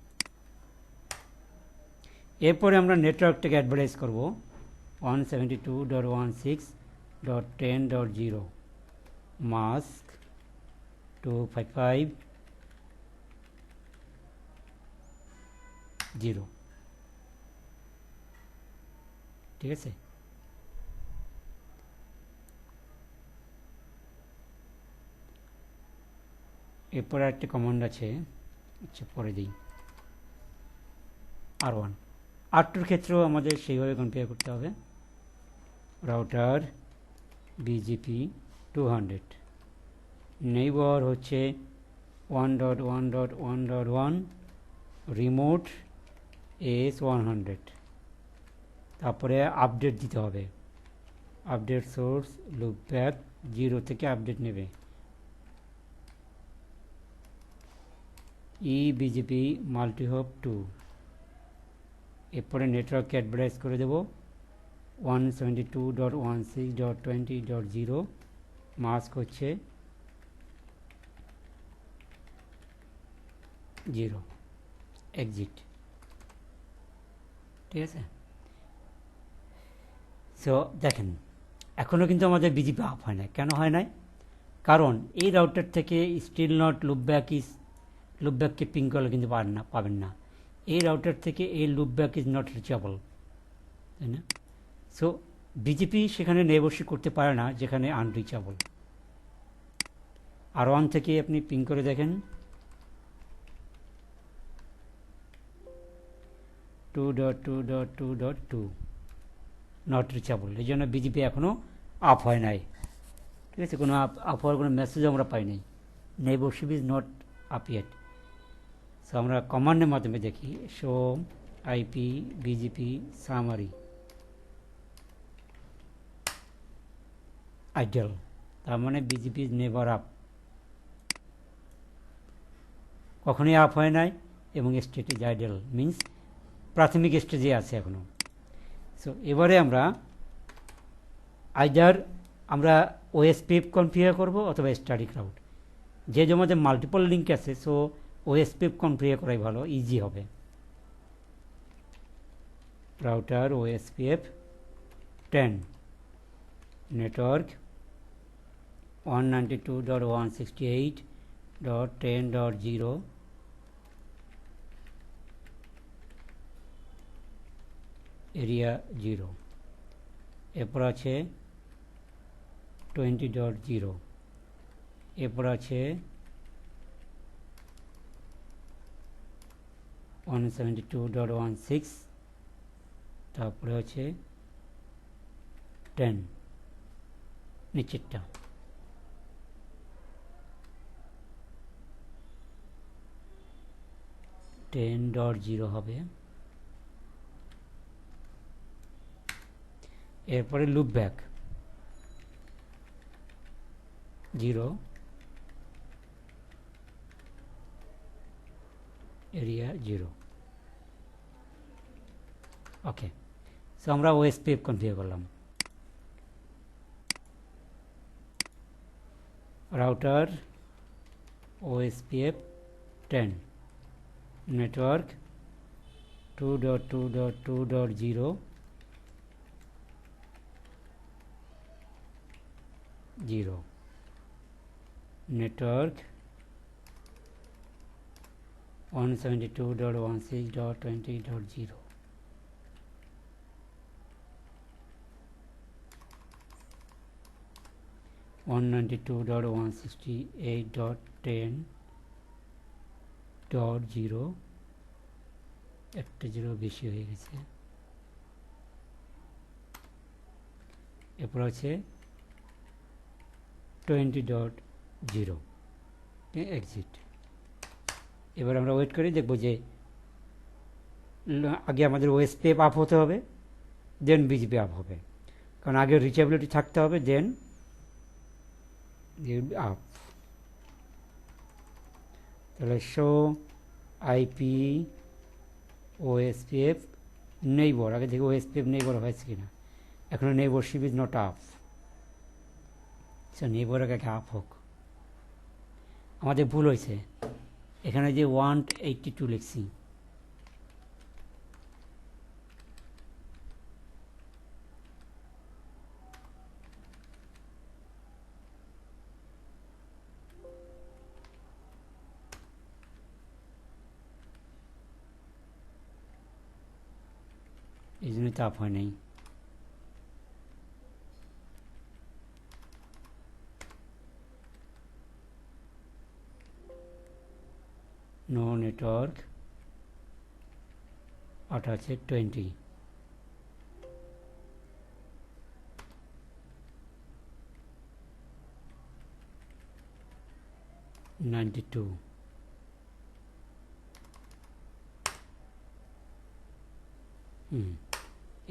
এরপরে আমরা নেটওয়ার্কটাকে অ্যাডভার্টাইজ করব 172.16.10.0 মাস্ক 255.0, ঠিক আছে। এরপরে একটা কমান্ড আছে, আচ্ছা পরে দিই। R1, R2-র ক্ষেত্রেও আমাদের সেইভাবে কনফিগার করতে হবে। রাউটার বিজিপি 200, নেইবার হচ্ছে 1.1.1.1, রিমোট এস 100। তারপরে আপডেট দিতে হবে, আপডেট সোর্স লুপব্যাক 0 থেকে আপডেট নেবে। ইবিজিপি মাল্টি হোপ 2। এরপরে নেটওয়ার্ককে অ্যাডভার্টাইজ করে দেব 172.16.20.0, মাস্ক হচ্ছে 0, এক্সিট, ঠিক আছে। সো দেখেন এখনও কিন্তু আমাদের বিজিপি আপ হয় না। কেন হয় নাই? কারণ এই রাউটার থেকে স্টিল নট লুপব্যাককে পিং করলে কিন্তু পাবেন না। এই রাউটার থেকে এই লুপব্যাক ইজ নট রিচেবল, তাই না? সো বিজিপি সেখানে নেগোশিয়েট করতে পারে না যেখানে আনরিচেবল। R1 থেকে আপনি পিং করে দেখেন 2.2.2.2, নট রিচেবল। এই জন্য বিজিপি এখনও আপ হয় নাই, ঠিক আছে। কোনো আপ হওয়ার কোনো মেসেজ আমরা পাই নাই, negotiate is not up yet. So আমরা কমান্ডের মাধ্যমে দেখি show IP BGP summary, idle, তার মানে বিজিপি ইজ নেভার আপ, কখনোই আপ হয় নাই, এবং স্টেট ইজ আইডেল মিন্স প্রাথমিক স্টেজে আছে এখনো। সো এবারে আমরা আইদার আমরা ওএসপিএফ কনফিগার করব অথবা স্ট্যাটিক রাউট, যে জমাতে মাল্টিপল লিঙ্ক আছে, সো ওএসপিএফ কনফিগার করাই ভালো, ইজি হবে। রাউটার ওএসপিএফ 10 নেটওয়ার্ক 192.168.10.0 এরিয়া 0, এরপর আছে 20.0, এরপর আছে 172.16, তারপরে আছে 10 নিচেরটা। .0 হবে, এরপরে লুপ ব্যাক 0 এরিয়া 0। ওকে, সো আমরা ওএসপিএফ কনফিগার করলাম। রাউটার ওএসপিএফ 10 নেটওয়ার্ক 2.2.2.0 0 নেটওয়ার্ক 172.16.20.0 192.168.10.0 একটা জিরো বেশি হয়ে গেছে, এরপর আছে 20.0 এক্সিট। এবার আমরা ওয়েট করে দেখব যে আগে আমাদের ওএসপিএফ আপ হতে হবে, দেন বিজিপি আপ হবে, কারণ আগে রিচেবিলিটি থাকতে হবে, দেন আপ। তাহলে শো আইপি ওএসপিএফ নেইবর, আগে থেকে ওএসপিএফ নেইবর হয়েছে কিনা, এখনো নেইবরশিপ ইজ নট আপ, সে নেইবর আগে আপ হোক। আমাদের ভুল হয়েছে, এখানে যে 182 লিখছি, এই জন্য তাপ হয় নাই। নো নেটওয়ার্ক আট আছে 20 92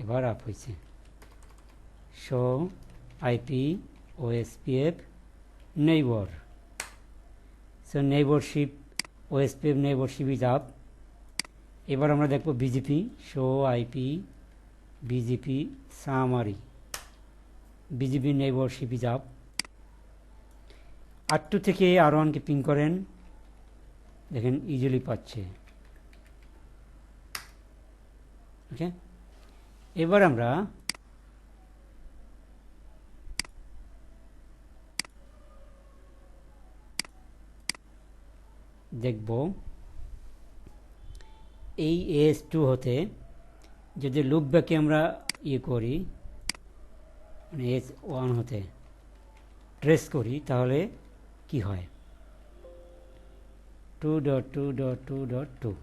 এবার আপ হয়েছে। Show IP OSPF neighbour, so neighbourship OSPF neighbourship is up. এবার আমরা দেখব BGP, show IP BGP summary, BGP neighbourship is up. R2 থেকে R1কে পিং করেন, দেখেন ইজিলি পাচ্ছে। ওকে, এবার আমরা দেখব এই AS2 হতে যদি লুপ ব্যাকে আমরা করি, মানে S1 হতে ট্রেস করি, তাহলে কি হয়। 2.2.2.2 2.2.2.2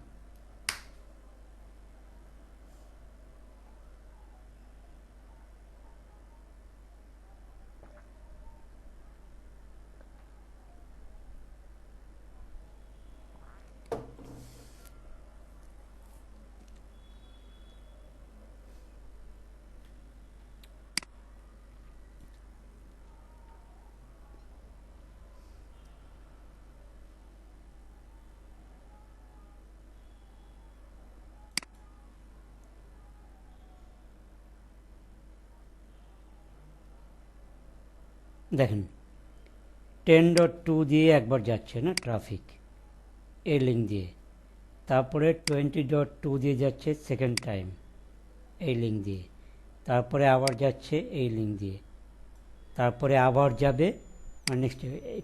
দেখেন 10.2 দিয়ে একবার যাচ্ছে না ট্রাফিক, এই লিঙ্ক দিয়ে। তারপরে 20.2 দিয়ে যাচ্ছে সেকেন্ড টাইম, এই লিঙ্ক দিয়ে। তারপরে আবার যাচ্ছে এই লিঙ্ক দিয়ে। তারপরে আবার যাবে, আর নেক্সট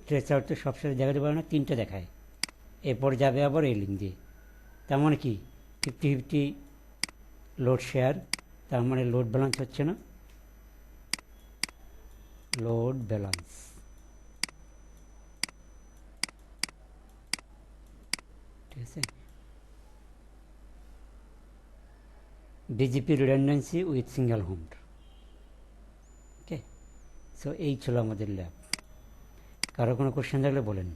ট্রেসার তো সবসময় দেখাতে পারে না, 3টে দেখায়। এরপর যাবে আবার এই লিঙ্ক দিয়ে। তার মানে কি 50-50 লোড শেয়ার, তার মানে লোড ব্যালেন্স হচ্ছে না, লোড ব্যালেন্স। ঠিক আছে, BJP redundancy with single home. Okay, so এই ছিল আমাদের ল্যাব। কারো কোনো কোশ্চেন থাকলে বলেন।